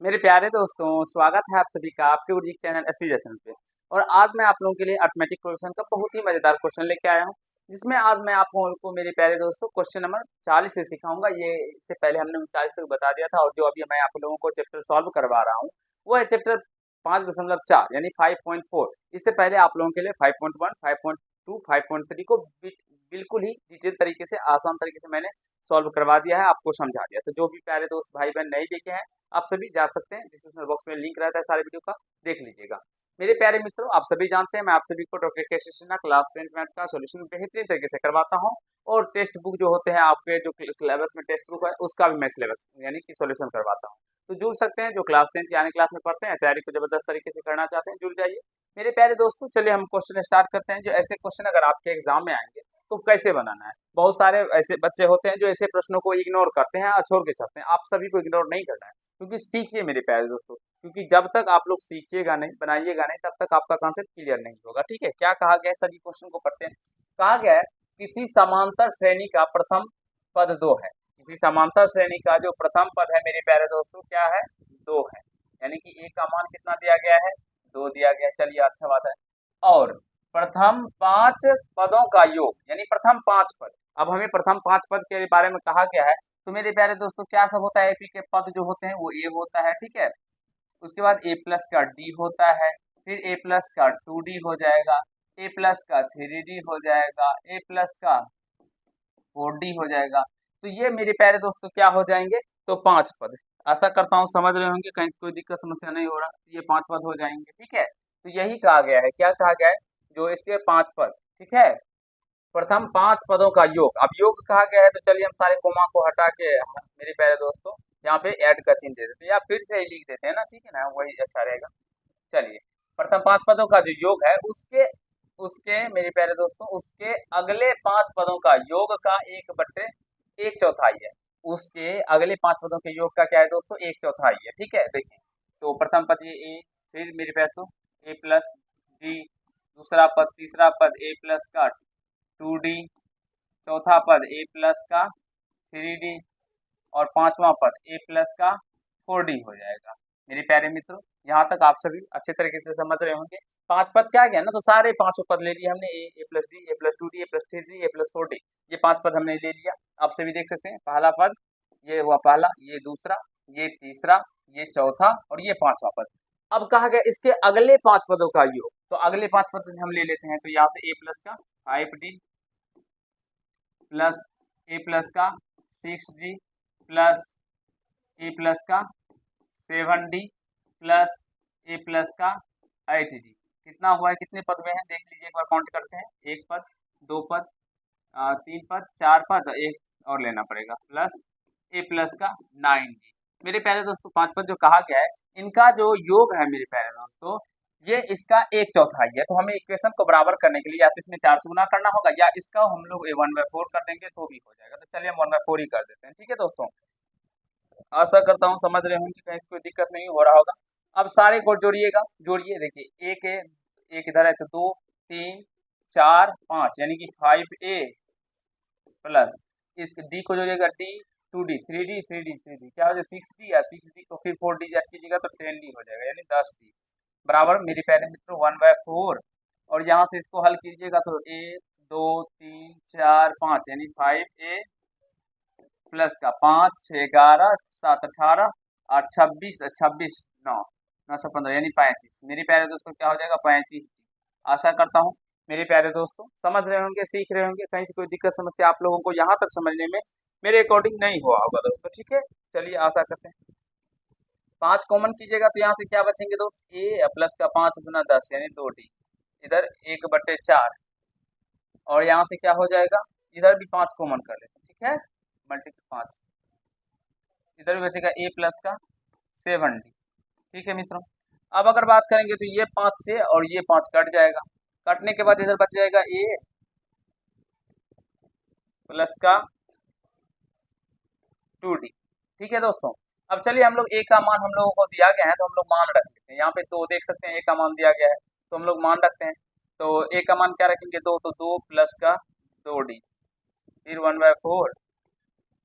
मेरे प्यारे दोस्तों, स्वागत है आप सभी का आपके उर्जी चैनल एसपी चैनल पे। और आज मैं आप लोगों के लिए अर्थमेटिक क्वेश्चन का बहुत ही मजेदार क्वेश्चन लेके आया हूँ, जिसमें आज मैं आप लोगों को मेरे प्यारे दोस्तों क्वेश्चन नंबर 40 से सिखाऊंगा। ये इससे पहले हमने 39 तक बता दिया था, और जो अभी मैं आप लोगों को चैप्टर सॉल्व करवा रहा हूँ वो है चैप्टर 5.4 यानी 5.4। इससे पहले आप लोगों के लिए 5.1, 5.2, 5.3 को बिल्कुल ही डिटेल तरीके से, आसान तरीके से मैंने सॉल्व करवा दिया है, आपको समझा दिया। तो जो भी प्यारे दोस्त भाई बहन नहीं देखे हैं, आप सभी जा सकते हैं, डिस्क्रिप्शन बॉक्स में लिंक रहता है सारे वीडियो का, देख लीजिएगा। मेरे प्यारे मित्रों, आप सभी जानते हैं मैं आप सभी को डॉक्टर के कृष्णा क्लास 10th मैथ का सॉल्यूशन बेहतरीन तरीके से करवाता हूं। और टेक्स्ट बुक जो होते हैं आपके, जो सिलेबस में टेक्स्ट बुक है उसका भी मैं सिलेबस यानी कि सॉल्यूशन करवाता हूं। तो जुड़ सकते हैं, जो क्लास 10th यानी क्लास में पढ़ते हैं, तैयारी को जबरदस्त तरीके से करना चाहते हैं, जुड़ जाइए। मेरे प्यारे दोस्तों, चलिए हम क्वेश्चन स्टार्ट करते हैं। जो ऐसे क्वेश्चन अगर आपके एग्जाम में आएंगे तो कैसे बनाना है। बहुत सारे ऐसे बच्चे होते हैं जो ऐसे प्रश्नों को इग्नोर करते हैं और छोड़ के चलते हैं। आप सभी को इग्नोर नहीं करना है, क्योंकि सीखिए मेरे प्यारे दोस्तों, क्योंकि जब तक आप लोग सीखिएगा नहीं, बनाइएगा नहीं, तब तक आपका कॉन्सेप्ट क्लियर नहीं होगा। ठीक है, क्या कहा गया है, सभी क्वेश्चन को पढ़ते हैं। कहा गया है किसी समांतर श्रेणी का प्रथम पद 2 है। किसी समांतर श्रेणी का जो प्रथम पद है मेरे प्यारे दोस्तों, क्या है, 2 है। यानी कि ए का मान कितना दिया गया है, 2 दिया गया। चलिए, अच्छा बात है। और प्रथम 5 पदों का योग, यानी प्रथम 5 पद। अब हमें प्रथम 5 पद के बारे में कहा गया है, तो मेरे प्यारे दोस्तों क्या सब होता है, एपी के पद जो होते हैं वो ए होता है। ठीक है, उसके बाद ए प्लस का डी होता है, फिर ए प्लस का 2D हो जाएगा, ए प्लस का 3D हो जाएगा, ए प्लस का 4D हो जाएगा। तो ये मेरे प्यारे दोस्तों क्या हो जाएंगे, तो 5 पद। आशा करता हूँ समझ रहे होंगे, कहीं से कोई दिक्कत समस्या नहीं हो रहा। ये 5 पद हो जाएंगे। ठीक है, तो यही कहा गया है, क्या कहा गया है, जो इसके 5 पद। ठीक है, प्रथम 5 पदों का योग। अब योग कहा गया है, तो चलिए हम सारे कोमा को हटा के मेरे प्यारे दोस्तों यहाँ पे ऐड का चिन्ह दे देते हैं, या फिर से ही लिख देते हैं ना, ठीक है ना, वही अच्छा रहेगा। चलिए, प्रथम 5 पदों का जो योग है, उसके उसके मेरे प्यारे दोस्तों, उसके अगले 5 पदों का योग का 1/1/4 है। उसके अगले 5 पदों के योग का क्या है दोस्तों, 1/4 है। ठीक है, देखिए, तो प्रथम पद ये ए, फिर मेरे प्यारे दोस्तों ए प्लस डी, दूसरा पद, तीसरा पद ए प्लस का 2D, चौथा पद ए प्लस का 3D, और पांचवा पद ए प्लस का 4D हो जाएगा। मेरे प्यारे मित्रों, यहाँ तक आप सभी अच्छे तरीके से समझ रहे होंगे। 5 पद क्या गया ना, तो सारे 5 पद ले लिए हमने, ए प्लस डी, ए प्लस 2D, ए प्लस 3D, ए प्लस 4D। ये 5 पद हमने ले लिया। आप सभी देख सकते हैं, पहला पद ये हुआ पहला, ये दूसरा, ये तीसरा, ये चौथा, और ये 5वां पद। अब कहा गया इसके अगले 5 पदों का योग, तो अगले 5 पद हम ले लेते हैं। तो यहाँ से ए प्लस का 5D प्लस ए प्लस का 6D प्लस ए प्लस का 7D प्लस ए प्लस का 8D। कितना हुआ है, कितने पद में है देख लीजिए, एक बार काउंट करते हैं। एक पद, दो पद, 3 पद, 4 पद, एक और लेना पड़ेगा, प्लस ए प्लस का 9D। मेरे प्यारे दोस्तों, 5 पद जो कहा गया है, इनका जो योग है मेरे प्यारे दोस्तों, ये इसका 1/4 है। तो हमें इक्वेशन को बराबर करने के लिए या तो इसमें 4 से गुना करना होगा, या इसका हम लोग 1/4 कर देंगे तो भी हो जाएगा। तो चलिए हम 1/4 ही कर देते हैं। ठीक है दोस्तों, आशा करता हूँ समझ रहे होंगे, कहीं कोई दिक्कत नहीं हो रहा होगा। अब सारे को जोड़िएगा, जोड़िए, देखिए एक एक इधर है, तो 2 3 4 5, यानी कि 5A प्लस इस डी को जोड़िएगा, D 2D 3D 3D 3D, क्या हो जाएगा 6D, या 6D को फिर 4D ऐड कीजिएगा तो 10D हो जाएगा, यानी 10D बराबर मेरे प्यारे मित्रों 1/4। और यहाँ से इसको हल कीजिएगा तो 1 2 3 4 5, यानी 5A प्लस का 5 6 11 7 18 8 26 26 9 9 15, यानी 35। मेरे प्यारे दोस्तों क्या हो जाएगा, 35। आशा करता हूँ मेरे प्यारे दोस्तों समझ रहे होंगे, सीख रहे होंगे, कहीं से कोई दिक्कत समस्या आप लोगों को यहाँ तक समझने में मेरे अकॉर्डिंग नहीं हुआ होगा दोस्तों। ठीक है, चलिए आशा करते हैं। 5 कॉमन कीजिएगा तो यहाँ से क्या बचेंगे दोस्त, ए प्लस का 5 गुना 10, यानी 2D, इधर 1/4, और यहाँ से क्या हो जाएगा, इधर भी 5 कॉमन कर लेते हैं। ठीक है, मल्टीप्लाई 5, इधर भी बचेगा ए प्लस का 7D। ठीक है मित्रों, अब अगर बात करेंगे तो ये 5 से और ये 5 कट जाएगा, कटने के बाद इधर बच जाएगा ए प्लस का 2D। ठीक है दोस्तों, अब चलिए हम लोग ए का मान हम लोगों को दिया गया है, तो हम लोग मान रख लेते हैं। यहाँ पे 2 देख सकते हैं, ए का मान दिया गया है, तो हम लोग मान रखते हैं। तो ए का मान क्या रखेंगे, 2, तो 2 प्लस का 2D, फिर 1/4।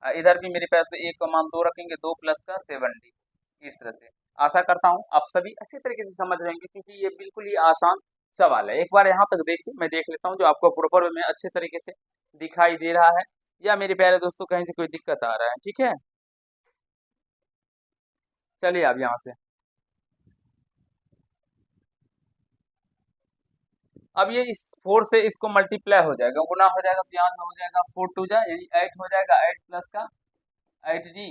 इधर भी मेरे पास ए का मान 2 रखेंगे, 2 प्लस का 7D, इस तरह से। आशा करता हूँ आप सभी अच्छे तरीके से समझ रहे होंगे, क्योंकि ये बिल्कुल ही आसान सवाल है। एक बार यहाँ तक देखिए, मैं देख लेता हूँ जो आपको प्रॉपर वे में अच्छे तरीके से दिखाई दे रहा है, या मेरे प्यारे दोस्तों कहीं से कोई दिक्कत आ रहा है। ठीक है, चलिए आप यहाँ से, अब ये इस 4 से इसको मल्टीप्लाई हो जाएगा, गुना हो जाएगा, तो यहाँ से हो जाएगा 4 टू जा यानी 8 हो जाएगा, 8 प्लस का 8d,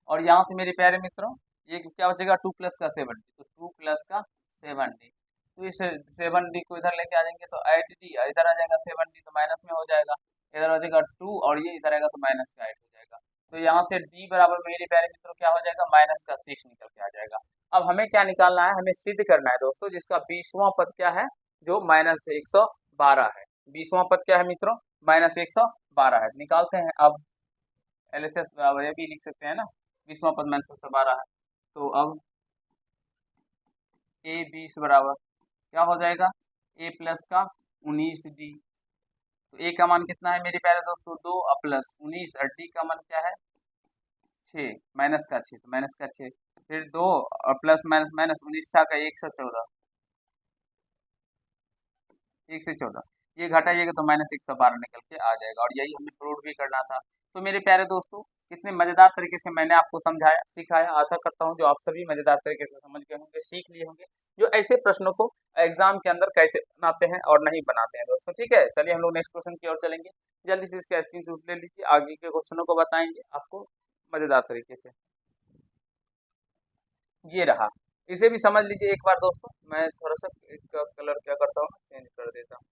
और यहाँ से मेरे प्यारे मित्रों ये क्या बचेगा 2 प्लस का 7d, तो 2 प्लस का 7d, तो इस 7d को इधर लेके आ जाएंगे तो 8d, इधर आ जाएगा 7d तो माइनस में हो जाएगा, इधर आ जाएगा 2 और ये इधर आएगा तो माइनस का 8 हो जाएगा। तो यहाँ से d बराबर मेरे प्यारे मित्रों क्या हो जाएगा, माइनस का 6 निकल के आ जाएगा। अब हमें क्या निकालना है, हमें सिद्ध करना है दोस्तों, जिसका 20वां पद क्या है, जो माइनस 112 है। 20वां पद क्या है मित्रों, माइनस 112 है। निकालते हैं अब, LHS बराबर ये भी लिख सकते हैं ना, 20वां पद माइनस 112 है, तो अब a 20 बराबर क्या हो जाएगा, a प्लस का 19d, तो a का मान कितना है मेरे प्यारे दोस्तों 2 प्लस 19, और d का मान क्या है 6, माइनस का 6, तो माइनस का 6, फिर 2 और प्लस माइनस माइनस 19 छा का 114, 114, ये घटाइएगा तो माइनस 112 निकल के आ जाएगा, और यही हमें प्रूव भी करना था। तो मेरे प्यारे दोस्तों कितने मजेदार तरीके से मैंने आपको समझाया सिखाया, आशा करता हूँ जो आप सभी मजेदार तरीके से समझ गए होंगे, सीख लिए होंगे जो ऐसे प्रश्नों को एग्जाम के अंदर कैसे बनाते हैं और नहीं बनाते हैं दोस्तों। ठीक है, चलिए हम लोग नेक्स्ट क्वेश्चन की ओर चलेंगे, जल्दी से इसका स्क्रीनशॉट ले लीजिए, आगे के क्वेश्चनों को बताएंगे आपको मजेदार तरीके से। ये रहा, इसे भी समझ लीजिए एक बार दोस्तों, मैं थोड़ा सा इसका कलर क्या करता हूँ चेंज कर देता हूँ।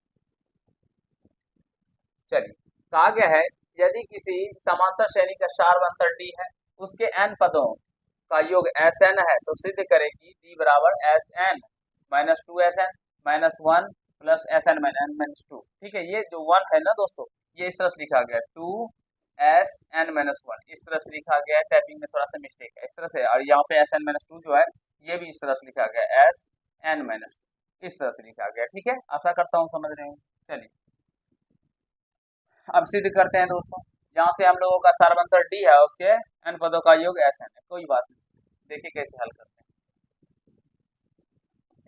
चलिए, कहा गया है यदि किसी समांतर श्रेणी का सार्वंतर डी है, उसके n पदों का योग Sn है, तो सिद्ध करें कि d बराबर Sn minus 2Sn minus 1 plus Sn minus 2। ठीक है, ये जो 1 है ना दोस्तों, ये इस तरह से लिखा गया है 2Sn माइनस 1, इस तरह से लिखा गया है, टाइपिंग में थोड़ा सा मिस्टेक है इस तरह से, और यहाँ पे Sn माइनस 2 जो है ये भी इस तरह से लिखा गया है Sn माइनस 2, इस तरह से लिखा गया। ठीक है, आशा करता हूँ समझ रहे हैं। चलिए अब सिद्ध करते हैं दोस्तों, यहाँ से हम लोगों का सार्वंतर डी है, उसके n पदों का योग Sn है, कोई बात नहीं, देखिए कैसे हल करते हैं।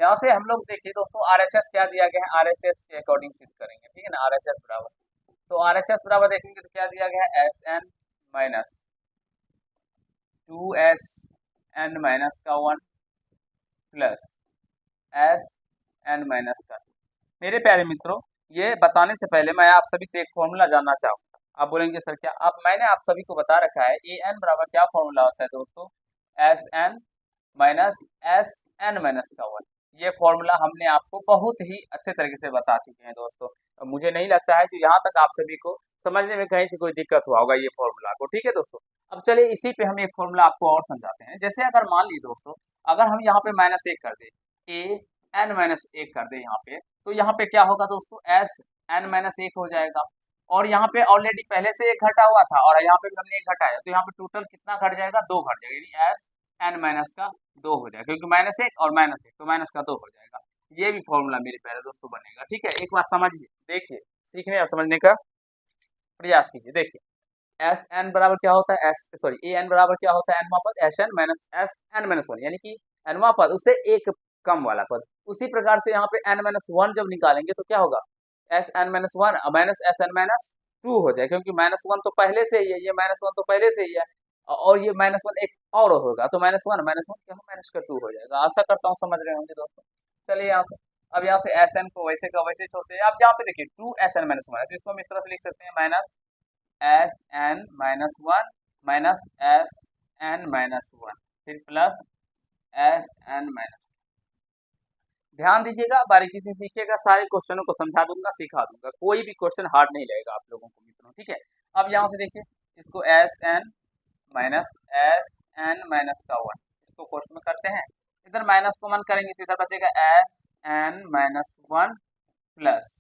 यहाँ से हम लोग देखिए दोस्तों RHS क्या दिया गया है, RHS के अकॉर्डिंग सिद्ध करेंगे। ठीक है ना, RHS बराबर, तो RHS बराबर देखेंगे तो क्या दिया गया है Sn माइनस 2Sn माइनस का 1 प्लस Sn माइनस का। मेरे प्यारे मित्रों, ये बताने से पहले मैं आप सभी से एक फॉर्मूला जानना चाहूंगा। आप बोलेंगे सर क्या, आप मैंने आप सभी को बता रखा है ए एन बराबर क्या फॉर्मूला होता है दोस्तों, S N minus S N minus का 1। ये फॉर्मूला हमने आपको बहुत ही अच्छे तरीके से बता चुके हैं दोस्तों, मुझे नहीं लगता है कि यहाँ तक आप सभी को समझने में कहीं से कोई दिक्कत हुआ होगा ये फॉर्मूला को। ठीक है दोस्तों, अब चलिए इसी पे हम एक फॉर्मूला आपको और समझाते हैं। जैसे अगर मान ली दोस्तों, अगर हम यहाँ पे माइनस 1 कर दे, ए एन माइनस 1 कर दे यहाँ पे, तो यहाँ पे क्या होगा दोस्तों, एस एन माइनस 1 हो जाएगा, और यहाँ पे ऑलरेडी पहले से एक घटा हुआ था और यहाँ पे भी हमने एक घटाया, तो यहाँ पे टोटल कितना घट जाएगा, 2 घट जाएगा, यानी एस एन माइनस का 2 हो जाएगा, क्योंकि माइनस 1 और माइनस 1 तो माइनस का 2 हो जाएगा। ये भी फॉर्मूला मेरे प्यारे दोस्तों बनेगा। ठीक है, एक बार समझिए, देखिए, सीखने और समझने का प्रयास कीजिए। देखिए एस एन बराबर क्या होता है, एस सॉरी ए एन बराबर क्या होता है, एनवा पद S N minus S N minus 1, यानी कि एनवा पद उससे एक कम वाला पद। उसी प्रकार से यहाँ पे एन माइनस 1 जब निकालेंगे तो क्या होगा, S N minus 1 minus S N minus 2 हो जाए, क्योंकि माइनस 1 तो पहले से ही है, ये माइनस 1 तो पहले से ही है, और ये माइनस 1 एक और होगा, तो माइनस वन क्या माइनस का 2 हो जाएगा। आशा करता हूँ समझ रहे होंगे दोस्तों। चलिए यहाँ से, अब यहाँ से एस एन को वैसे का वैसे छोड़ते हैं। अब यहाँ पे देखिए 2 SN माइनस 1 है, तो इसको हम इस तरह से लिख सकते हैं, minus S N minus 1 minus S N minus 1, फिर प्लस एस एन माइनस। ध्यान दीजिएगा, बारीकी से सीखिएगा, सारे क्वेश्चनों को समझा दूंगा, सिखा दूंगा, कोई भी क्वेश्चन हार्ड नहीं लगेगा आप लोगों को मित्रों। ठीक है, अब यहाँ से देखिए, इसको एस एन माइनस का 1, इसको कोष्ट में करते हैं, इधर माइनस को मन करेंगे तो इधर बचेगा एस एन माइनस 1 प्लस,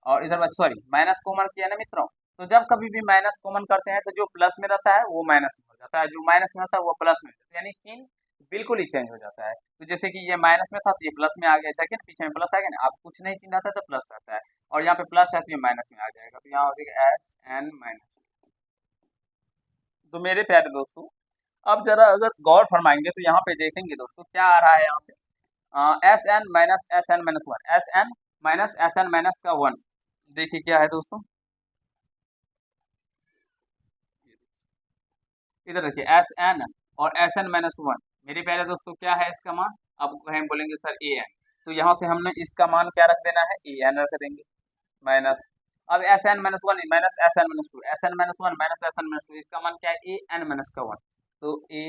और इधर सॉरी माइनस कॉमन किया ना मित्रों, तो जब कभी भी माइनस कॉमन करते हैं तो जो प्लस में रहता है वो माइनस में हो जाता है, जो माइनस में रहता है वो प्लस में हो जाता है, यानी चिन्ह बिल्कुल ही चेंज हो जाता है। तो जैसे कि ये माइनस में था तो ये प्लस में आ गया, देखिए पीछे में प्लस आ गया ना, आप कुछ नहीं चिन्ह रहता है तो प्लस रहता है, और यहाँ पे प्लस है तो ये माइनस में आ जाएगा, तो यहाँ हो जाएगा एस एन माइनस। तो मेरे प्यारे दोस्तों, अब जरा अगर गौर फरमाएंगे तो यहाँ पे देखेंगे दोस्तों क्या आ रहा है यहाँ से, S N minus S N minus one, S N minus S N minus का वन। देखिए क्या है दोस्तों, इधर देखिए एस एन और एस एन माइनस वन। मेरे प्यारे दोस्तों क्या है इसका मान, अब हम बोलेंगे सर ए एन, तो यहाँ से हमने इसका मान क्या रख देना है, ए एन रख देंगे माइनस। अब S N minus one minus S N minus two, S N minus one minus S N minus two, इसका मान क्या है, ए एन माइनस का वन, तो ए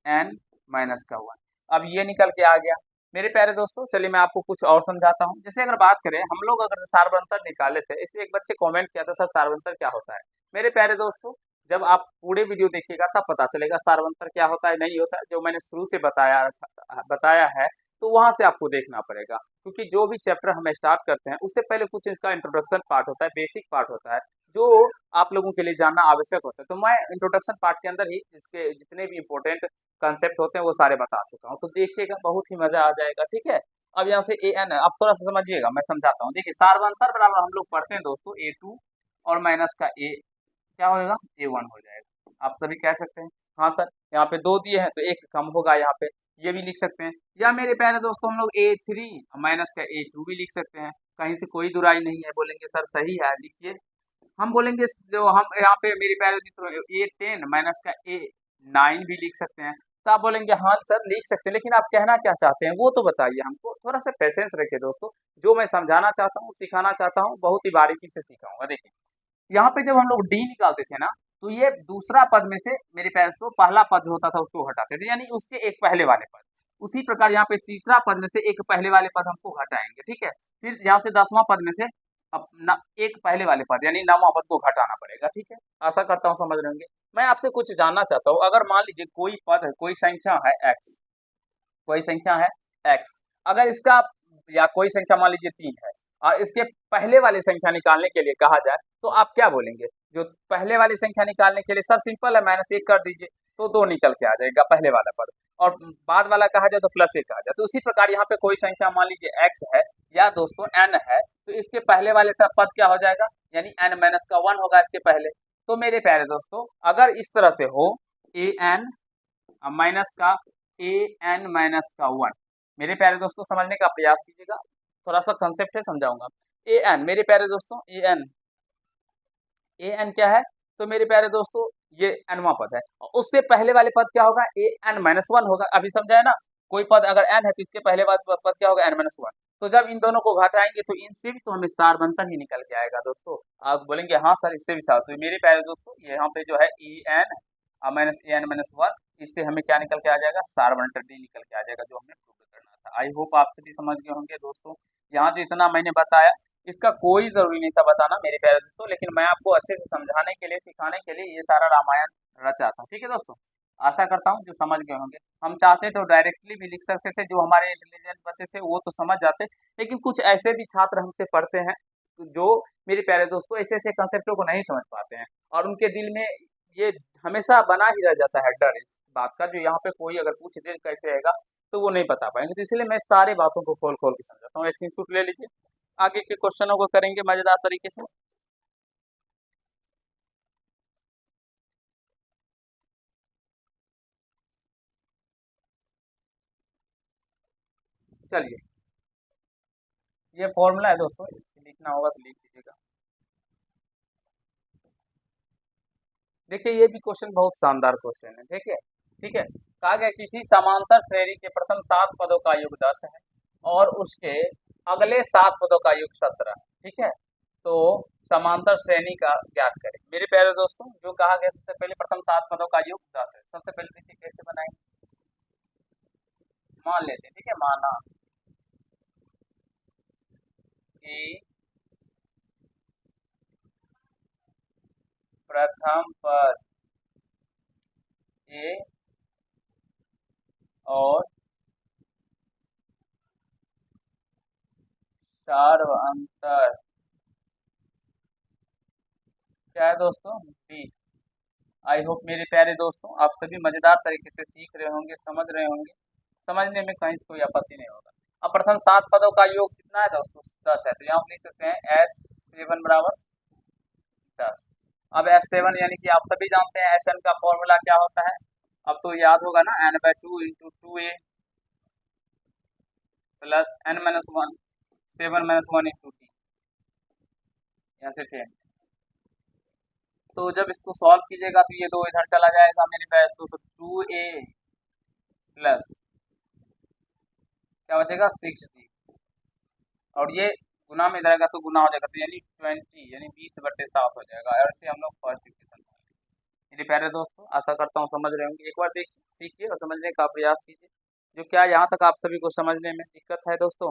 एन माइनस का वन। अब ये निकल के आ गया। मेरे प्यारे दोस्तों चलिए मैं आपको कुछ और समझाता हूँ। जैसे अगर बात करें हम लोग अगर सार्वंतर निकाले थे, इसलिए एक बच्चे कमेंट किया था सर सार्वंतर क्या होता है। मेरे प्यारे दोस्तों जब आप पूरे वीडियो देखिएगा तब पता चलेगा सार्वंतर क्या होता है नहीं होता है। जो मैंने शुरू से बताया है तो वहां से आपको देखना पड़ेगा, क्योंकि जो भी चैप्टर हम स्टार्ट करते हैं उससे पहले कुछ इसका इंट्रोडक्शन पार्ट होता है, बेसिक पार्ट होता है, जो आप लोगों के लिए जानना आवश्यक होता है। तो मैं इंट्रोडक्शन पार्ट के अंदर ही इसके जितने भी इंपॉर्टेंट कंसेप्ट होते हैं वो सारे बता चुका हूँ, तो देखिएगा बहुत ही मजा आ जाएगा। ठीक है, अब यहाँ से ए एन है, आप थोड़ा सा समझिएगा, मैं समझाता हूँ। देखिए सार्वंतर बराबर हम लोग पढ़ते हैं दोस्तों ए टू और माइनस का ए क्या होगा, ए वन हो जाएगा। आप सभी कह सकते हैं हाँ सर, यहाँ पे दो दिए हैं तो एक कम होगा यहाँ पे, ये भी लिख सकते हैं। या मेरे प्यारे दोस्तों हम लोग ए थ्री माइनस का ए टू भी लिख सकते हैं, कहीं से कोई दुराई नहीं है। बोलेंगे सर सही है लिखिए, हम बोलेंगे जो हम यहाँ पे मेरे प्यारे मित्रों ए टेन माइनस का ए नाइन भी लिख सकते हैं। तो आप बोलेंगे हाँ सर लिख सकते हैं, लेकिन आप कहना क्या चाहते हैं वो तो बताइए हमको। थोड़ा सा पेशेंस रखिए दोस्तों, जो मैं समझाना चाहता हूँ सिखाना चाहता हूँ बहुत ही बारीकी से सिखाऊंगा। देखिए यहाँ पे जब हम लोग डी निकालते थे ना, तो ये दूसरा पद में से मेरे पैर तो पहला पद जो होता था उसको हटाते थे, यानी उसके एक पहले वाले पद। उसी प्रकार यहाँ पे तीसरा पद में से एक पहले वाले पद हमको हटाएंगे। ठीक है, फिर यहाँ से 10वां पद में से अपना एक पहले वाले पद यानी 9वां पद को घटाना पड़ेगा। ठीक है, आशा करता हूँ समझ रहे होंगे। मैं आपसे कुछ जानना चाहता हूँ, अगर मान लीजिए कोई पद है, कोई संख्या है एक्स, कोई संख्या है एक्स, अगर इसका या कोई संख्या मान लीजिए 3 है और इसके पहले वाली संख्या निकालने के लिए कहा जाए तो आप क्या बोलेंगे। जो पहले वाली संख्या निकालने के लिए सर सिंपल है, माइनस एक कर दीजिए तो 2 निकल के आ जाएगा पहले वाला पद, और बाद वाला कहा जाए तो प्लस एक आ जाए। तो उसी प्रकार यहाँ पे कोई संख्या मान लीजिए एक्स है या दोस्तों एन है, तो इसके पहले वाले पद क्या हो जाएगा, यानी एन माइनस का वन होगा इसके पहले। तो मेरे प्यारे दोस्तों अगर इस तरह से हो ए एन माइनस का ए एन माइनस का वन, मेरे प्यारे दोस्तों समझने का प्रयास कीजिएगा, थोड़ा सा कंसेप्ट है समझाऊंगा। ए एन मेरे प्यारे दोस्तों ए एन क्या है, तो मेरे प्यारे दोस्तों ये एनवा पद है, और उससे पहले वाले पद क्या होगा, ए एन माइनस वन होगा। अभी समझा है ना, कोई पद अगर एन है तो इसके पहले पद क्या होगा, एन माइनस वन। तो जब इन दोनों को घटाएंगे तो इनसे भी तो हमें सारबंतर ही निकल के आएगा दोस्तों। आप बोलेंगे हाँ सर इससे भी सार, तो मेरे प्यारे दोस्तों यहाँ पे जो है A N minus A N minus one, इससे हमें क्या निकल के आ जाएगा, सारबंतर डी निकल के आ जाएगा, जो हमें प्रूव करना था। आई होप आप सभी समझ गए होंगे दोस्तों। यहाँ जो इतना मैंने बताया इसका कोई जरूरी नहीं था बताना मेरे प्यारे दोस्तों, लेकिन मैं आपको अच्छे से समझाने के लिए सिखाने के लिए ये सारा रामायण रचा था। ठीक है दोस्तों, आशा करता हूँ जो समझ गए होंगे। हम चाहते तो डायरेक्टली भी लिख सकते थे, जो हमारे इंटेलिजेंट बच्चे थे वो तो समझ जाते, लेकिन कुछ ऐसे भी छात्र हमसे पढ़ते हैं जो मेरे प्यारे दोस्तों ऐसे ऐसे कंसेप्टों को नहीं समझ पाते हैं, और उनके दिल में ये हमेशा बना ही रह जाता है डर इस बात का, जो यहाँ पे कोई अगर पूछ दे कैसे आएगा तो वो नहीं बता पाएंगे। तो इसलिए मैं सारे बातों को खोल खोल के समझाता हूँ। स्क्रीनशॉट ले लीजिए, आगे के क्वेश्चनों को करेंगे मजेदार तरीके से। चलिए ये फॉर्मूला है दोस्तों, लिखना होगा तो लिख लीजिएगा। देखिए ये भी क्वेश्चन बहुत शानदार क्वेश्चन है। ठीक है, ठीक है, कहा गया किसी समांतर श्रेणी के प्रथम 7 पदों का योग 10 है और उसके अगले 7 पदों का योग 17। ठीक है, तो समांतर श्रेणी का ज्ञात करें। मेरे प्यारे दोस्तों जो कहा गया सबसे पहले प्रथम 7 पदों का योग 10 है। सबसे पहले देखिए कैसे बनाएंगे, मान लेते हैं। ठीक है, माना कि प्रथम पद ए और सार्वंतर क्या है दोस्तों, बी। आई होप मेरे प्यारे दोस्तों आप सभी मजेदार तरीके से सीख रहे होंगे, समझ रहे होंगे, समझने में कहीं कोई आपत्ति नहीं होगा। अब प्रथम 7 पदों का योग कितना है दोस्तों, 10 है, तो यहाँ हम लिख सकते हैं एस सेवन बराबर 10। अब S7 यानी कि आप सभी जानते हैं Sn का फॉर्मूला क्या होता है। अब तो याद होगा ना, n/2 into 2a plus n-1 7-1 into T, यहाँ से 10। तो जब इसको सॉल्व कीजिएगा तो ये दो इधर चला जाएगा मेरे पास, तो 2a प्लस क्या बचेगा 6d, और ये गुना में इधर आएगा तो गुना हो जाएगा, तो यानी 20 यानी 20/7 हो जाएगा, और इसे हम लोग फर्स्ट इक्वेशन मान लेंगे। मेरे प्यारे दोस्तों, आशा करता हूँ समझ रहे होंगे। एक बार देखिए, सीखिए और समझने का प्रयास कीजिए। जो क्या यहाँ तक आप सभी को समझने में दिक्कत है दोस्तों?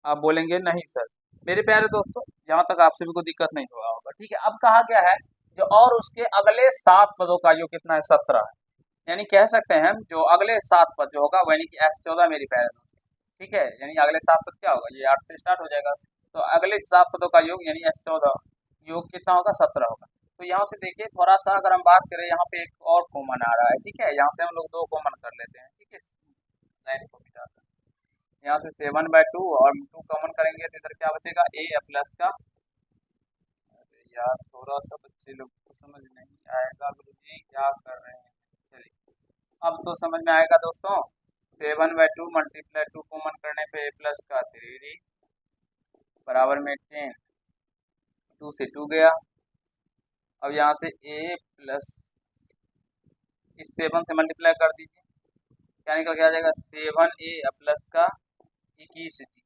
आप बोलेंगे नहीं सर। मेरे प्यारे दोस्तों, यहाँ तक आप सभी को दिक्कत नहीं हुआ होगा, ठीक है। अब कहा गया है जो और उसके अगले 7 पदों का योग कितना है, 17 है। यानी कह सकते हैं जो अगले 7 पद जो होगा, यानी कि S14 मेरे प्यारे दोस्तों, ठीक है। यानी अगले 7 पद क्या होगा, ये 8 से स्टार्ट हो जाएगा, तो अगले 7 पदों का योग यानी S14 योग कितना होगा, 17 होगा। तो यहाँ से देखिए, थोड़ा सा अगर हम बात करें, यहाँ पे एक और कॉमन आ रहा है, ठीक है। यहाँ से हम लोग 2 कॉमन कर लेते हैं, ठीक है, लाइन को मिटाकर। यहाँ से 7/2 और 2 कॉमन करेंगे तो इधर क्या बचेगा, a प्लस का। अरे यार, थोड़ा सा बच्चे लोग को समझ नहीं आएगा, गुरुजी क्या कर रहे हैं। चलिए, अब तो समझ में आएगा दोस्तों। 7/2 मल्टीप्लाई 2 कॉमन करने पे a प्लस का 3d बराबर में 10, 2 से 2 गया। अब यहाँ से a प्लस, इस 7 से मल्टीप्लाई कर दीजिए, क्या निकल के आ जाएगा, 7a प्लस का 21d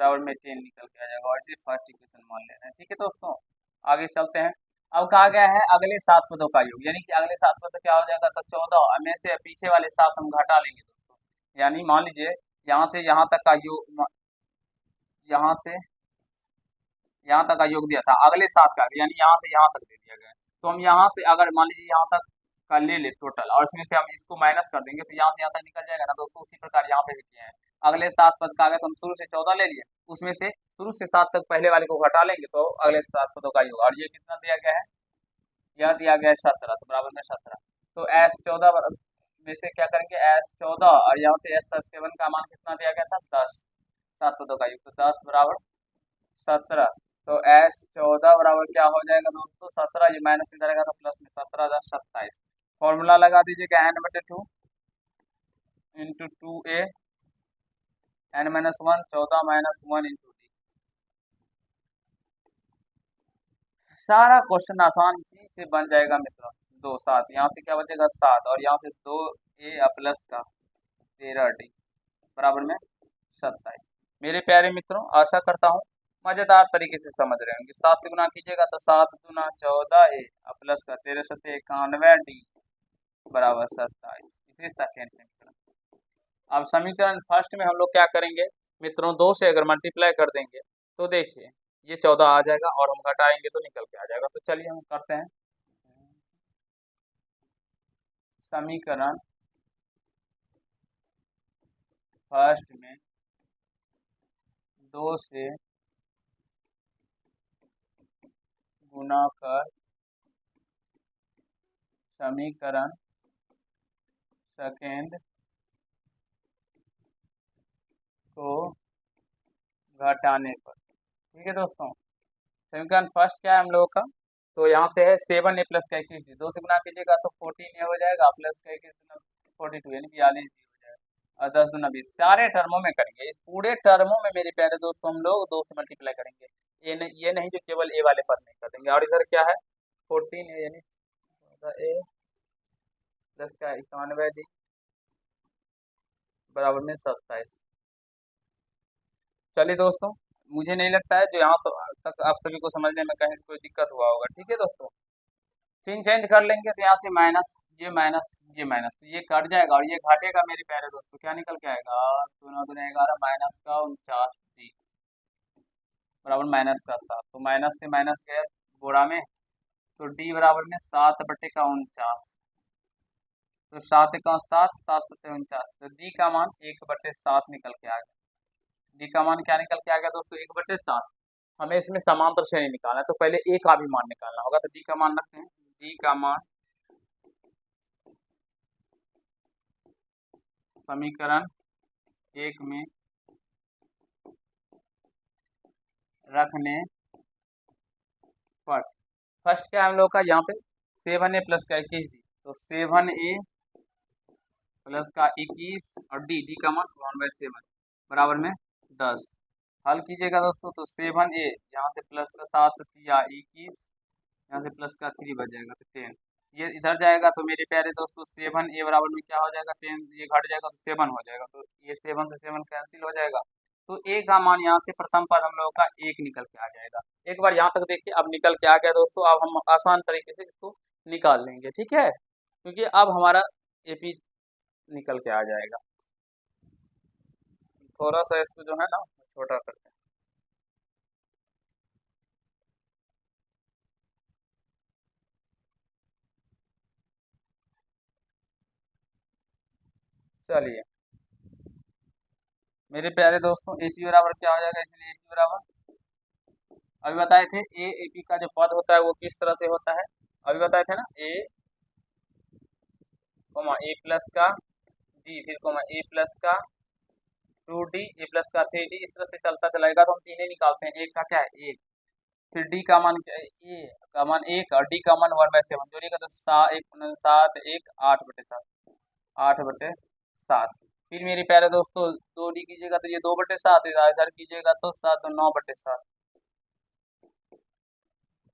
बराबर में 10 निकल के आ जाएगा, और इसे फर्स्ट इक्वेशन मान लेना है, ठीक है दोस्तों। आगे चलते हैं। अब कहा गया है अगले 7 पदों का योग, यानी कि अगले 7 पद क्या हो जाएगा, तो 14 में से पीछे वाले 7 हम घटा लेंगे दोस्तों। यानी मान लीजिए यहाँ से यहाँ तक का योग, यहाँ से यहाँ तक का योग दिया था अगले 7 का, यानी यहाँ से यहाँ तक दे दिया गया है। तो हम यहाँ से अगर मान लीजिए यहाँ तक का ले ले टोटल, और इसमें से हम इसको माइनस कर देंगे, तो यहाँ से यहाँ तक निकल जाएगा ना दोस्तों। उसी प्रकार यहाँ पे भी किया है, अगले 7 पद का आ गया तो हम शुरू से 14 ले लिए, उसमें से शुरू से 7 तक पहले वाले को घटा लेंगे, तो अगले 7 पदों का योग, और ये कितना दिया गया है, यह दिया गया है 17, तो बराबर में 17। तो S14 में से क्या करेंगे, S14, और यहाँ से S7 का मान कितना दिया गया था, 10, 7 पदों का योग, तो 10 बराबर 17। तो S14 बराबर क्या हो जाएगा दोस्तों, 17, ये माइनस में जाएगा तो प्लस में, 17×10 27। फॉर्मूला लगा दीजिएगा, n/2 into 2a n-1 14-1 into D. सारा क्वेश्चन आसान चीज से बन जाएगा मित्रों। 2 7, यहाँ से क्या बचेगा 7, और यहाँ से 2a प्लस का 13d बराबर में 27। मेरे प्यारे मित्रों, आशा करता हूँ मजेदार तरीके से समझ रहे होंगे। 7 से गुना कीजिएगा तो 7 दूना 14a प्लस का 13×7 = 91d बराबर 27, इसे सेकेंड समीकरण। अब समीकरण फर्स्ट में हम लोग क्या करेंगे मित्रों, 2 से अगर मल्टीप्लाई कर देंगे तो देखिए ये 14 आ जाएगा, और हम घटाएंगे तो निकल के आ जाएगा। तो चलिए हम करते हैं समीकरण फर्स्ट में 2 से गुना कर समीकरण सेकेंड को घटाने पर, ठीक है दोस्तों। समीकरण फर्स्ट क्या है हम लोगों का, तो यहाँ से है 7a प्लस का 21d, 2 से गुना कीजिएगा तो 14a हो जाएगा, प्लस का 21 दूना 42 यानी 42d हो जाएगा, और 10 दूना 20। सारे टर्मों में करेंगे, इस पूरे टर्मों में मेरे प्यारे दोस्तों हम लोग 2 से मल्टीप्लाई करेंगे। ये नहीं जो केवल a वाले पद नहीं कर देंगे। और इधर क्या है 14a यानी a प्लस का 91d बराबर में 27। चलिए दोस्तों, मुझे नहीं लगता है जो यहाँ तक आप सभी को समझने में कहीं कोई दिक्कत हुआ होगा, ठीक है दोस्तों। सीन चेंज कर लेंगे तो यहाँ से माइनस, ये माइनस, ये माइनस, तो ये कट जाएगा और ये घटेगा मेरे प्यारे दोस्तों। क्या निकल के आएगा, 2×9=11 माइनस का 49d बराबर माइनस का 7। तो माइनस से माइनस गया बोरा में, तो डी बराबर में 7/49। तो 7×1 = 7, 7×7 = 49, तो डी का मान 1/7 निकल के आ गया। डी का मान क्या निकल के आ गया दोस्तों, 1/7। हमें इसमें समांतर श्रेणी निकालना है, तो पहले ए का भी मान निकालना होगा। तो डी का मान रखते हैं, डी का मान समीकरण 1 में रखने पर। फर्स्ट क्या है हम लोग का यहाँ पे 7a प्लस का 21d, तो 7a प्लस का 21 और डी का मान 1/7 बराबर में 10। हल कीजिएगा दोस्तों, तो 7a यहाँ से प्लस का 7 किया 21, यहाँ से प्लस का 3 बच जाएगा तो 10, ये इधर जाएगा तो मेरे प्यारे दोस्तों 7a बराबर में क्या हो जाएगा 10, ये घट जाएगा तो 7 हो जाएगा, तो ये 7 से 7 कैंसिल हो जाएगा, तो a का मान यहाँ से प्रथम पद हम लोगों का 1 निकल के आ जाएगा। एक बार यहाँ तक देखिए, अब निकल के आ गया दोस्तों, अब हम आसान तरीके से इसको निकाल लेंगे, ठीक है, क्योंकि अब हमारा AP निकल के आ जाएगा। थोड़ा सा इसको जो है ना छोटा करते हैं। चलिए मेरे प्यारे दोस्तों, AP बराबर क्या हो जाएगा, इसलिए AP बराबर अभी बताए थे AP का जो पद होता है वो किस तरह से होता है, अभी बताए थे ना, A प्लस का D, फिर A प्लस का 2D, A प्लस का 3D, इस तरह से चलता चलाएगा, तो हम तीनों निकालते हैं। एक का क्या है 1, फिर D का मान क्या है, A का मान 1 और D का मान 1/7 जोड़िएगा तो 8/7, 8/7। फिर मेरे प्यारे दोस्तों 2D कीजिएगा तो ये 2/7, इधर कीजिएगा तो 7 तो 9/7।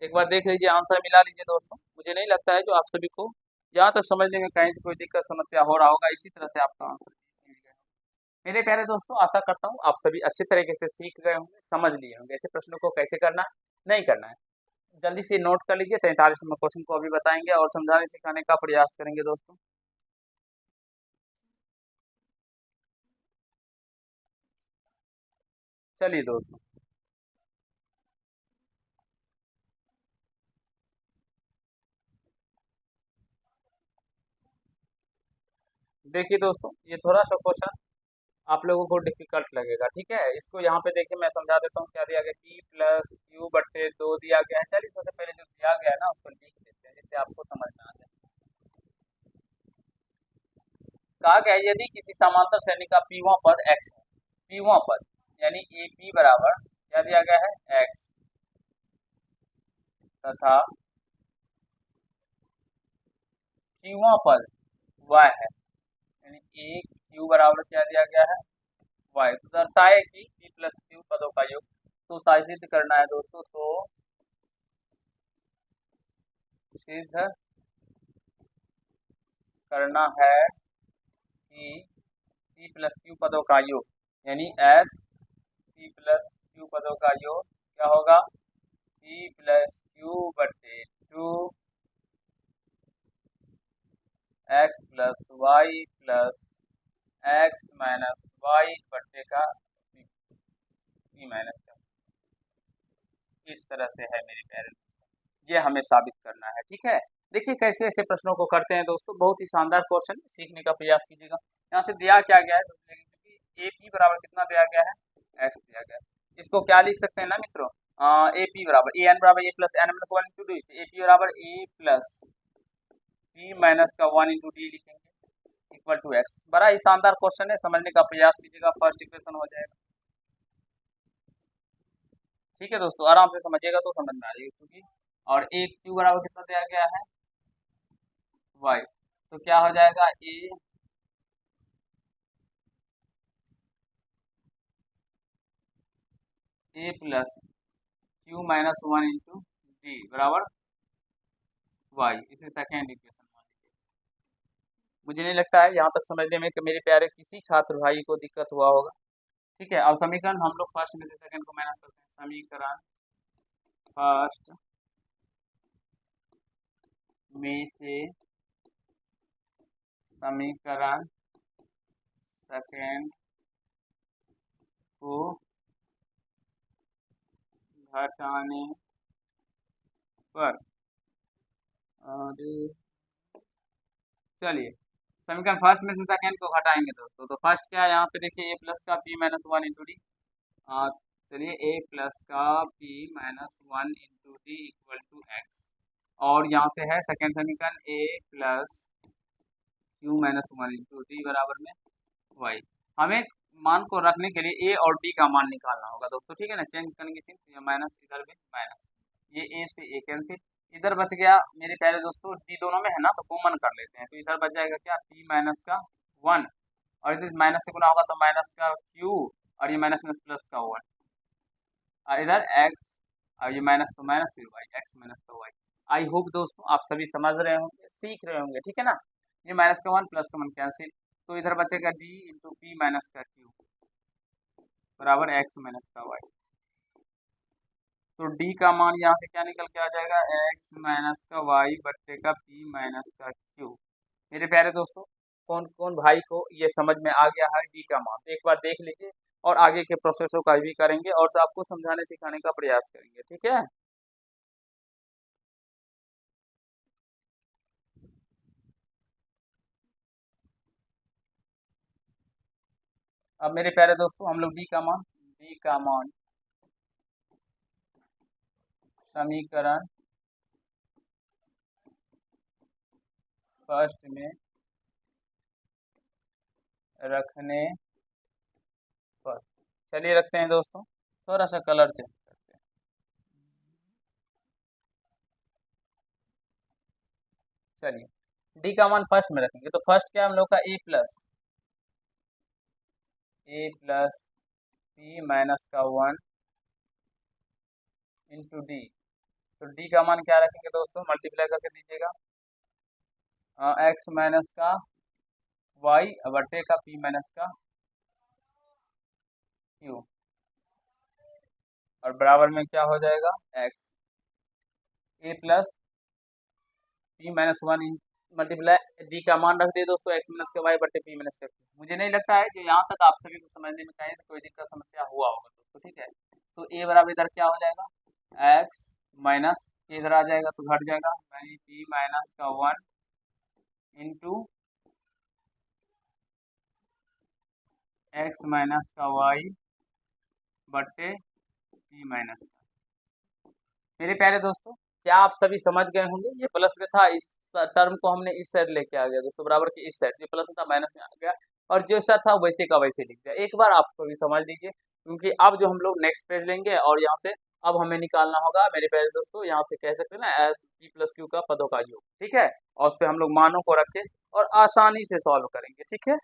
एक बार देख लीजिए, आंसर मिला लीजिए दोस्तों। मुझे नहीं लगता है जो आप सभी को जहाँ तक समझने में कहीं कोई दिक्कत समस्या हो रहा होगा, इसी तरह से आपका आंसर मिल गया। मेरे प्यारे दोस्तों, आशा करता हूँ आप सभी अच्छे तरीके से सीख गए होंगे, समझ लिए होंगे ऐसे प्रश्नों को कैसे करना नहीं करना है। जल्दी से नोट कर लीजिए, 43 नंबर क्वेश्चन को अभी बताएंगे और समझाने सिखाने का प्रयास करेंगे दोस्तों। चलिए दोस्तों, देखिए दोस्तों, ये थोड़ा सा क्वेश्चन आप लोगों को डिफिकल्ट लगेगा, ठीक है। इसको यहाँ पे देखिए मैं समझा देता हूँ, क्या दिया गया, P प्लस क्यू बट्टे 2 दिया गया है। चलिए सबसे पहले जो दिया गया है ना उसको लिख देते हैं, जिससे आपको समझ में आ जाए। कहा गया है, यदि किसी समांतर श्रेणी का पीवां पद x है, पीवां पद यानी AP बराबर क्या दिया गया है x, तथा क्यूवां पद y है, यानी A Q बराबर क्या दिया गया है y, तो दर्शाए कि P प्लस क्यू पदों का योग, तो सिद्ध करना है दोस्तों, तो सिद्ध करना है कि P प्लस क्यू पदों का योग, यानी S P प्लस क्यू पदों का योग क्या होगा, P प्लस क्यू बटे 2 x plus Y plus x minus Y बटे का P माइनस का, इस तरह से है मेरे प्यारे, ये हमें साबित करना है, ठीक है। देखिए कैसे ऐसे प्रश्नों को करते हैं दोस्तों, बहुत ही शानदार क्वेश्चन, सीखने का प्रयास कीजिएगा। यहाँ से दिया क्या गया है, क्योंकि AP बराबर कितना दिया गया है x दिया गया है, इसको क्या लिख सकते हैं ना मित्रों, AP बराबर AN बराबर A plus N minus 1 into D, AP बराबर A प्लस P माइनस का 1 इंटू डी लिखेंगे इक्वल टू x। बड़ा ही शानदार क्वेश्चन है, समझने का प्रयास कीजिएगा, फर्स्ट इक्वेशन हो जाएगा, ठीक है दोस्तों, आराम से समझिएगा तो समझ में आ जाएगा, क्योंकि और एक क्यू बराबर कितना दिया गया है y, तो क्या हो जाएगा A plus Q minus 1 into D बराबर y, इसे सेकेंड इक्वेशन मान लीजिए। मुझे नहीं लगता है यहाँ तक समझने में कि मेरे प्यारे किसी छात्र भाई को दिक्कत हुआ होगा, ठीक है। अब समीकरण हम लोग फर्स्ट में से सेकंड को माइनस करते हैं, समीकरण फर्स्ट में से समीकरण सेकंड को घटाने पर, और चलिए समीकरण फर्स्ट में से सेकंड को घटाएंगे दोस्तों, तो फर्स्ट क्या है यहाँ पे देखिए, A प्लस का P माइनस 1 इंटू डी, चलिए A प्लस का P minus 1 into D equal to X, और यहाँ से है सेकंड समीकरण A plus Q minus 1 into D बराबर में y। हमें मान को रखने के लिए ए और डी का मान निकालना होगा दोस्तों, ठीक है ना। चेंज करेंगे चिन्ह, तो ये माइनस, इधर भी माइनस, ये ए से ए कैंसिल, इधर बच गया मेरे प्यारे दोस्तों डी दोनों में है ना, तो कॉमन कर लेते हैं, तो इधर बच जाएगा क्या, पी माइनस का 1, और इधर माइनस से गुना होगा तो माइनस का क्यू, और ये माइनस माइनस प्लस का 1, और इधर एक्स, और ये माइनस तो माइनस फिर वाई, एक्स माइनस का वाई। आई होप दोस्तों आप सभी समझ रहे होंगे, सीख रहे होंगे, ठीक है ना। ये माइनस का 1 प्लस का 1 कैंसिल, तो इधर बचेगा डी इंटू पी माइनस का क्यू बराबर एक्स माइनस का वाई। तो डी का मान यहाँ से क्या निकल के आ जाएगा, एक्स माइनस का वाई बट्टे का पी माइनस का क्यू। मेरे प्यारे दोस्तों, कौन कौन भाई को ये समझ में आ गया है डी का मान, तो एक बार देख लीजिए, और आगे के प्रोसेसों का भी करेंगे और आपको समझाने सिखाने का प्रयास करेंगे, ठीक है। अब मेरे प्यारे दोस्तों हम लोग डी का मान समीकरण फर्स्ट में रखने पर, चलिए रखते हैं दोस्तों, थोड़ा सा कलर चेंज करते हैं। चलिए डी का मान फर्स्ट में रखेंगे, तो फर्स्ट क्या हम लोग का ए प्लस पी माइनस का 1 इंटू डी। तो डी का मान क्या रखेंगे दोस्तों, मल्टीप्लाई करके दीजिएगा, एक्स माइनस का वाई बटे का पी माइनस का क्यू, और बराबर में क्या हो जाएगा, x a plus p minus 1 multiply d का मान रख दिए दोस्तों, एक्स माइनस का वाई बटे पी माइनस का क्यू। मुझे नहीं लगता है कि यहाँ तक आप सभी को समझने में कहीं कोई दिक्कत समस्या हुआ होगा दोस्तों, ठीक है। तो ए बराबर इधर क्या हो जाएगा, एक्स माइनस, इधर आ जाएगा तो घट जाएगा, पी माइनस का 1 इंटू एक्स माइनस का वाई बटे पी माइनस का। मेरे प्यारे दोस्तों, क्या आप सभी समझ गए होंगे, ये प्लस में था, इस टर्म को हमने इस साइड लेके आ गया दोस्तों, बराबर की इस साइड, ये प्लस में था माइनस में आ गया, और जो साइड था वैसे का वैसे लिख दिया। एक बार आपको भी समझ लीजिए, क्योंकि अब जो हम लोग नेक्स्ट पेज लेंगे, और यहाँ से अब हमें निकालना होगा मेरे प्यारे दोस्तों, यहाँ से कह सकते हैं ना एस पी प्लस क्यू का पदों का योग, ठीक है, और उस पर हम लोग मानों को रख के और आसानी से सॉल्व करेंगे, ठीक है।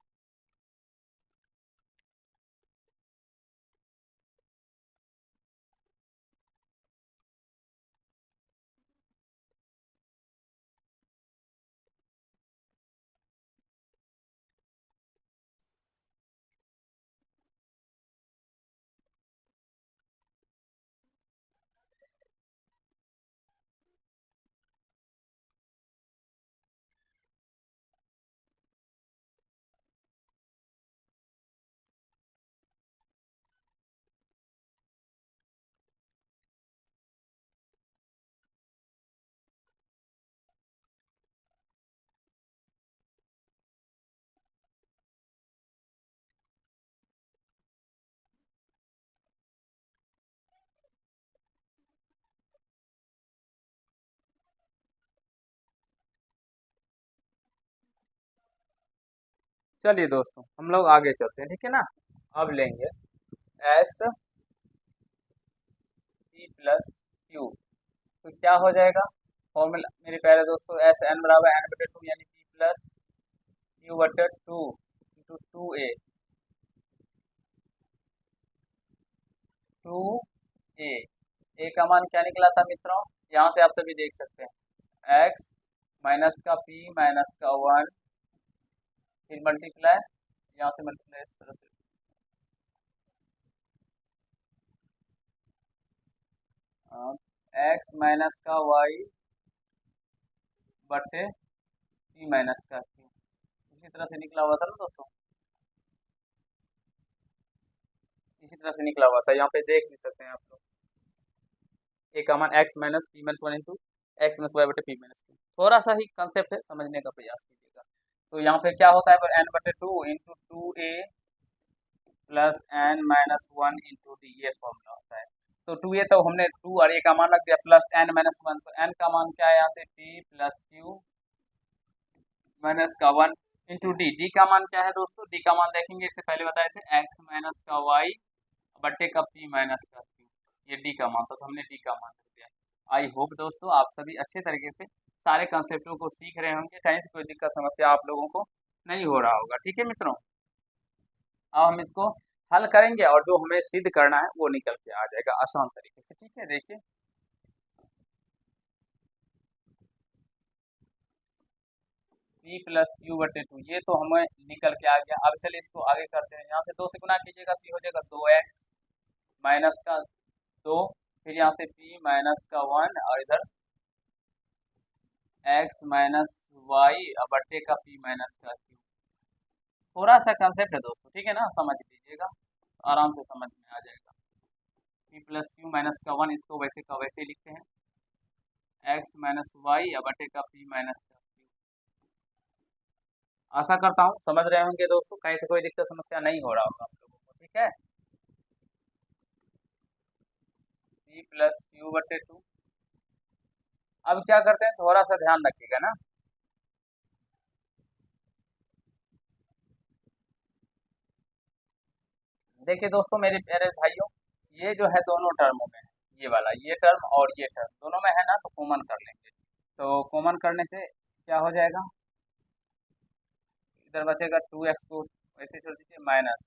चलिए दोस्तों हम लोग आगे चलते हैं, ठीक है ना। अब लेंगे एस पी प्लस क्यू, तो क्या हो जाएगा फॉर्मूला मेरे प्यारे दोस्तों, एस एन बराबर एन बटे 2, यानी पी प्लस क्यू बटे 2 इंटू 2 ए का मान क्या निकला था मित्रों, यहाँ से आप सभी देख सकते हैं, एक्स माइनस का पी माइनस का 1, फिर मल्टीप्लाई, यहाँ से मल्टीप्लाई इस तरह से, एक्स माइनस का वाई बटे पी माइनस का क्यू, इसी तरह से निकला हुआ था ना दोस्तों, इसी तरह से निकला हुआ था, यहाँ पे देख भी सकते हैं आप लोग, ए का मान X minus P minus 1 into X minus Y बटे पी माइनस क्यू। थोड़ा सा ही कंसेप्ट है, समझने का प्रयास कीजिएगा। तो यहाँ पे क्या होता है, पर एन बटे 2 into 2 a plus n minus 1 into d, ये फॉर्मूला होता है। तो 2 ए तो हमने 2 और ए का मान रख दिया, प्लस एन माइनस 1, तो एन का मान क्या है यहाँ से पी प्लस क्यू माइनस का 1 इंटू डी। डी का मान क्या है दोस्तों? डी का मान देखेंगे, इससे पहले बताए थे एक्स माइनस का वाई बट्टे का पी माइनस का क्यू। ये डी का मान था, तो हमने डी का मान रख दिया। आई होप दोस्तों आप सभी अच्छे तरीके से सारे कंसेप्टों को सीख रहे होंगे, कहीं से कोई दिक्कत समस्या आप लोगों को नहीं हो रहा होगा। ठीक है मित्रों, अब हम इसको हल करेंगे और जो हमें सिद्ध करना है वो निकल के आ जाएगा आसान तरीके से। ठीक है, देखिए पी प्लस क्यू बटे टू, ये तो हमें निकल के आ गया। अब चलिए इसको आगे करते हैं। यहाँ से 2 से गुना कीजिएगा तो ये हो जाएगा 2x माइनस का 2, फिर यहाँ से p माइनस का 1 और इधर x माइनस वाई बटे का p माइनस का q। थोड़ा सा कंसेप्ट है दोस्तों, ठीक है ना, समझ लीजिएगा, आराम से समझ में आ जाएगा। p प्लस क्यू माइनस का 1, इसको वैसे का वैसे लिखते हैं x माइनस वाई बटे का p माइनस का q। आशा करता हूँ समझ रहे होंगे दोस्तों, कहीं से कोई दिक्कत समस्या नहीं हो रहा होगा आप लोगों को। ठीक है, p प्लस क्यू बटे टू। अब क्या करते हैं, थोड़ा सा ध्यान रखिएगा ना, देखिए दोस्तों मेरे प्यारे भाइयों, ये जो है दोनों टर्मों में है, ये वाला ये टर्म और ये टर्म दोनों में है ना, तो कॉमन कर लेंगे। तो कॉमन करने से क्या हो जाएगा, इधर बचेगा 2x को वैसे छोड़ दीजिए, माइनस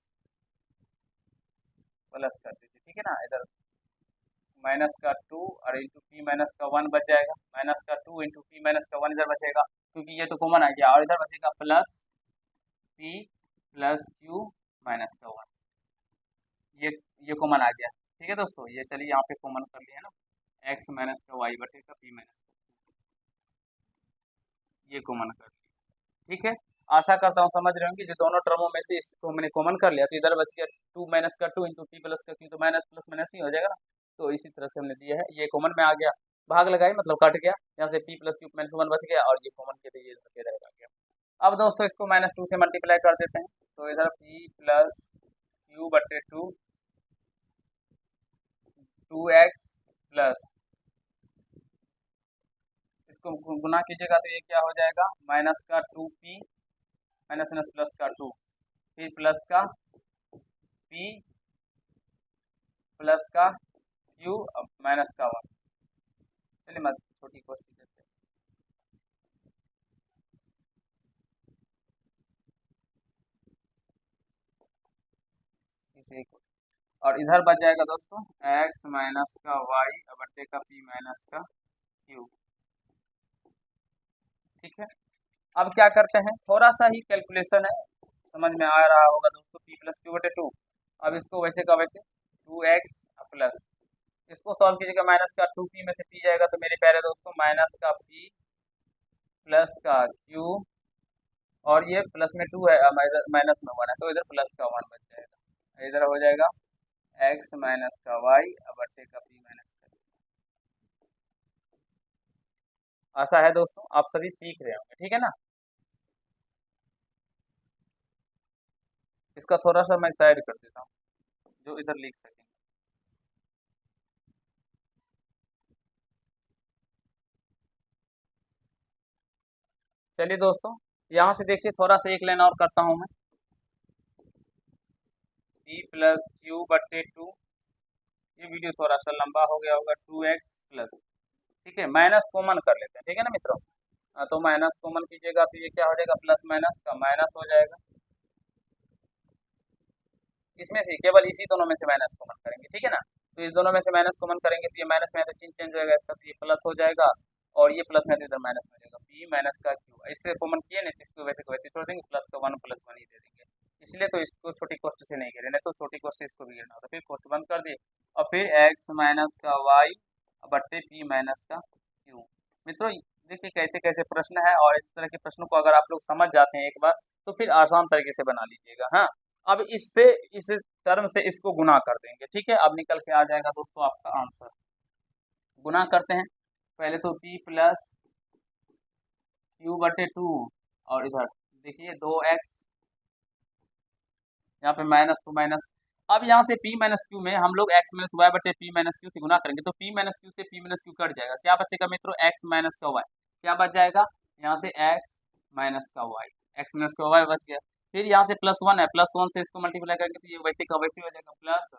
प्लस कर दीजिए। ठीक है ना, इधर माइनस का 2 और इंटू पी माइनस का 1 बच जाएगा, माइनस का 2 इंटू पी माइनस का 1 इधर बचेगा, क्योंकि ये तो कॉमन आ गया, और इधर बचेगा plus P plus Q minus का 1, ये कॉमन आ गया। ठीक है दोस्तों, ये चलिए यहाँ पे कॉमन कर लिया ना, एक्स माइनस का वाई बटे का पी माइनस का, ये कॉमन कर लिया। ठीक है, आशा करता हूँ समझ रहे होंगे, जो दोनों टर्मों में से इसको मैंने कॉमन कर लिया, तो इधर बच गया 2 माइनस का 2 इंटू पी प्लस का क्यू, तो माइनस प्लस माइनस ही हो जाएगा ना। तो इसी तरह से हमने दिया है, ये कॉमन में आ गया, भाग लगाए मतलब कट गया, यहाँ से पी प्लस क्यू माइनस 1 बच गया, और ये कॉमन के लिए ये रहेगा गया। अब दोस्तों इसको -2 से मल्टीप्लाई कर देते हैं, तो इधर पी प्लस क्यू बटे 2x प्लस, इसको गुना कीजिएगा तो ये क्या हो जाएगा, माइनस का 2p माइनस माइनस प्लस का 2, फिर प्लस का p प्लस का q माइनस का 1। चलिए मैं छोटी क्वेश्चन करते हैं, इसे और इधर बच जाएगा दोस्तों x माइनस का y बट्टे का p माइनस का q। ठीक है, अब क्या करते हैं, थोड़ा सा ही कैलकुलेशन है, समझ में आ रहा होगा दोस्तों, p प्लस क्यू बटे 2। अब इसको वैसे का वैसे 2x प्लस, इसको सॉल्व कीजिएगा, माइनस का 2p में से p जाएगा, तो मेरे प्यारे दोस्तों माइनस का p प्लस का q, और ये प्लस में 2 है, माइनस में 1 है, तो इधर प्लस का 1 बच जाएगा, इधर हो जाएगा x माइनस का y बट्टे का p माइनस का। आशा है दोस्तों आप सभी सीख रहे होंगे, ठीक है ना। इसका थोड़ा सा मैं साइड कर देता हूँ, जो इधर लिख सकेंगे। चलिए दोस्तों, यहाँ से देखिए थोड़ा सा एक लाइन और करता हूँ मैं, p प्लस क्यू बट्टे 2, ये वीडियो थोड़ा सा लंबा हो गया होगा, 2x प्लस, ठीक है, माइनस कॉमन कर लेते हैं, ठीक है ना मित्रों। तो माइनस कॉमन कीजिएगा तो ये क्या हो जाएगा, प्लस माइनस का माइनस हो जाएगा, इसमें से केवल इसी दोनों में से माइनस कॉमन करेंगे, ठीक है ना। तो इस दोनों में से माइनस कॉमन करेंगे तो ये माइनस में है तो चिन्ह चेंज हो जाएगा इसका, तो ये प्लस हो जाएगा, और ये प्लस में तो इधर माइनस हो जाएगा, p माइनस का q। इससे कॉमन किए नहीं तो इसको वैसे को वैसे छोड़ देंगे, प्लस का 1 प्लस 1 ही दे देंगे, इसलिए तो इसको छोटी कोष्ठ से नहीं गिरे, नहीं तो छोटी कोष्ठ से इसको भी गिरना होता, फिर कोष्ठ बंद कर दिए, और फिर x माइनस का y बट्टे p माइनस का q। मित्रों देखिए कैसे कैसे प्रश्न है, और इस तरह के प्रश्नों को अगर आप लोग समझ जाते हैं एक बार, तो फिर आसान तरीके से बना लीजिएगा। हाँ, अब इससे इस टर्म से इसको गुना कर देंगे, ठीक है, अब निकल के आ जाएगा दोस्तों आपका आंसर। गुना करते हैं, पहले तो p प्लस क्यू बटे 2, और इधर देखिए 2x, यहाँ पे माइनस टू माइनस, अब यहाँ से p माइनस क्यू में हम लोग x माइनस वाई बटे p माइनस क्यू से गुना करेंगे, तो p माइनस क्यू से p माइनस क्यू कट जाएगा, क्या बचेगा मित्रों, x माइनस का y, क्या बच जाएगा यहाँ से x माइनस का y, एक्स माइनस का वाई बच गया। फिर यहाँ से प्लस वन है, प्लस वन से इसको मल्टीप्लाई करके तो ये वैसे का वैसे हो जाएगा, प्लस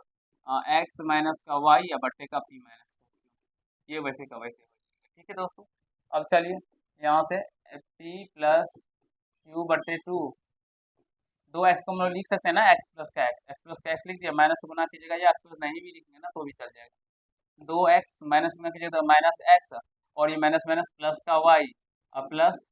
एक्स माइनस का वाई या बट्टे का पी माइनस का क्यू, ये वैसे का वैसे हो जाएगा। ठीक है दोस्तों, अब चलिए यहाँ से पी प्लस क्यू बट्टे टू, दो एक्स को हम लोग लिख सकते हैं ना, एक्स प्लस का एक्स, एक्स प्लस का एक्स लिख दिया, माइनस से गुना कीजिएगा या एक्स प्लस नहीं भी लिखेंगे ना तो भी चल जाएगा। दो एक्स माइनस गुना कीजिएगा तो माइनस एक्स, और ये माइनस माइनस प्लस का वाई, और प्लस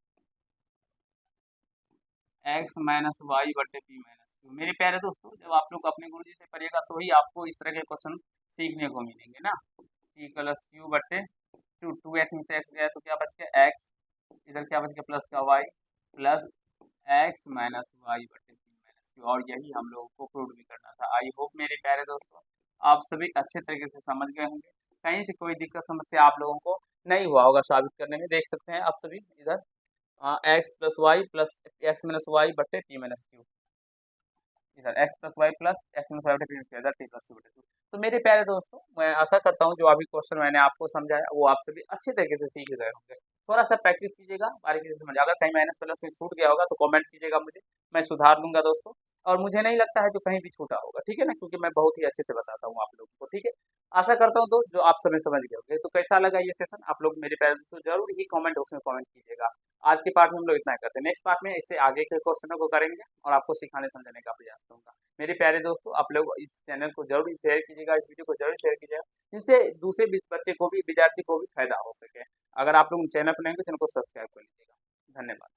एक्स माइनस वाई बटे पी माइनस क्यू। मेरे प्यारे दोस्तों, जब आप लोग अपने गुरुजी से पढ़िएगा तो ही आपको इस तरह के क्वेश्चन सीखने को मिलेंगे ना। पी प्लस क्यू बटे टू, टू एक्स में से एक्स गया तो क्या बच गया एक्स, इधर क्या बच गया प्लस का Y, plus X minus Y बटे पी माइनस क्यू, और यही हम लोगों को प्रूव भी करना था। आई होप मेरे प्यारे दोस्तों आप सभी अच्छे तरीके से समझ गए होंगे, कहीं से कोई दिक्कत समस्या आप लोगों को नहीं हुआ होगा साबित करने में। देख सकते हैं आप सभी इधर X plus Y plus X minus Y बटे पी माइनस क्यू, इधर X plus Y plus X minus Y बटे पी माइनस क्यू, इधर टी प्लस क्यू बटे टू। तो मेरे प्यारे दोस्तों, मैं आशा करता हूँ जो अभी क्वेश्चन मैंने आपको समझाया वो आप सभी अच्छे तरीके से सीख गए होंगे। थोड़ा सा प्रैक्टिस कीजिएगा, बारीकी से समझ, अगर कहीं माइनस प्लस में छूट गया होगा तो कमेंट कीजिएगा मुझे, मैं सुधार दूंगा दोस्तों। और मुझे नहीं लगता है जो कहीं भी छूटा होगा, ठीक है ना, क्योंकि मैं बहुत ही अच्छे से बताता हूँ आप लोगों को। ठीक है, आशा करता हूँ दोस्त जो आप सभी समझ गए होंगे। तो कैसा लगा ये सेशन आप लोग मेरे प्यारे दोस्तों जरूर ही कमेंट बॉक्स में कमेंट कीजिएगा। आज के पार्ट में हम लोग इतना करते हैं, नेक्स्ट पार्ट में इससे आगे के क्वेश्चनों को करेंगे और आपको सिखाने समझाने का प्रयास करूंगा। मेरे प्यारे दोस्तों, आप लोग इस चैनल को जरूर ही शेयर कीजिएगा, इस वीडियो को जरूर शेयर कीजिएगा, जिससे दूसरे बच्चे को भी, विद्यार्थी को भी फायदा हो सके। अगर आप लोग चैनल पर नहीं तो चैनल को सब्सक्राइब कर लीजिएगा। धन्यवाद।